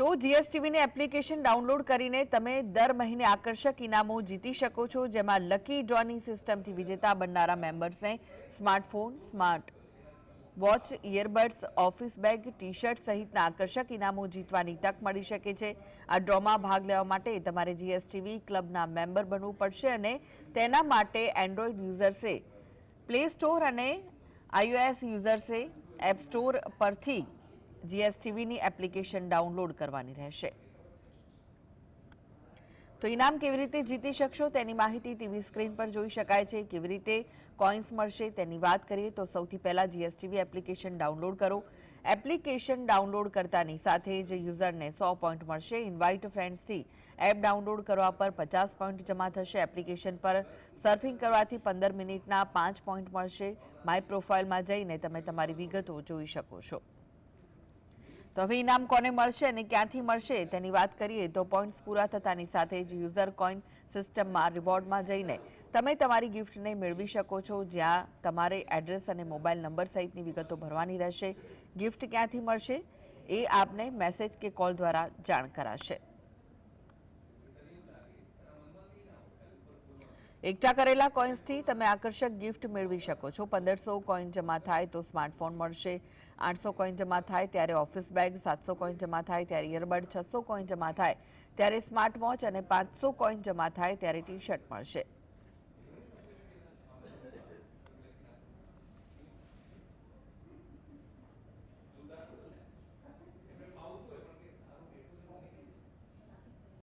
તો જીએસટીવીની application download કરીને તમે દર મહિને આકર્ષક ઇનામો જીતી શકો છો, જેમાં લકી ડ્રોની સિસ્ટમથી વિજેતા બનનારા મેમ્બર્સને smartphone, smart watch, earbuds, office bag, T shirt સહિતના આકર્ષક ઇનામો જીતવાની તક મળી શકે છે। આ ડ્રોમાં ભાગ લેવા માટે તમારે જીએસટીવી ક્લબના મેમ્બર બનવું પડશે અને તેના માટે એન્ડ્રોઈડ યુઝર્સે પ્લે સ્ટોર અને iOS યુઝર્સે એપ સ્ટોર પરથી જીએસટીવીની એપ્લિકેશન ડાઉનલોડ કરવાની રહેશે। તો ઇનામ કેવી રીતે જીતી શકશો તેની માહિતી ટીવી સ્ક્રીન પર જોઈ શકાય છે। કેવી રીતે કોઇન્સ મળશે તેની વાત કરીએ તો સૌથી પહેલા જીએસટીવી એપ્લિકેશન ડાઉનલોડ કરો। એપ્લિકેશન ડાઉનલોડ કરતાની સાથે જ યુઝરને 100 પોઈન્ટ મળશે। ઇન્વાઇટ ફ્રેન્ડ્સથી એપ ડાઉનલોડ કરવા પર 50 પોઈન્ટ જમા થશે। એપ્લિકેશન પર સર્ફિંગ કરવાથી 15 મિનિટના 5 પોઈન્ટ મળશે। માય પ્રોફાઇલમાં જઈને તમે તમારી વિગતો જોઈ શકો છો। તો હવે ઇનામ કોને મળશે અને ક્યાંથી મળશે તેની વાત કરીએ તો પોઈન્ટ્સ પૂરા થતાની સાથે જ યુઝર કોઈન સિસ્ટમમાં રિવોર્ડમાં જઈને તમે તમારી ગિફ્ટને મેળવી શકો છો, જ્યાં તમારે એડ્રેસ અને મોબાઈલ નંબર સહિતની વિગતો ભરવાની રહેશે। ગિફ્ટ ક્યાંથી મળશે એ આપને મેસેજ કે કોલ દ્વારા જાણ કરાશે। એકઠા કરેલા કોઈન્સથી તમે આકર્ષક ગિફ્ટ મેળવી શકો છો। 1500 કોઈન જમા થાય તો સ્માર્ટફોન મળશે। 800 કોઈન જમા થાય ત્યારે ઓફિસ બેગ, 700 કોઈન જમા થાય ત્યારે ઇયરબડ, 600 કોઈન જમા થાય ત્યારે સ્માર્ટ વોચ અને 500 કોઈન જમા થાય ત્યારે ટી શર્ટ મળશે।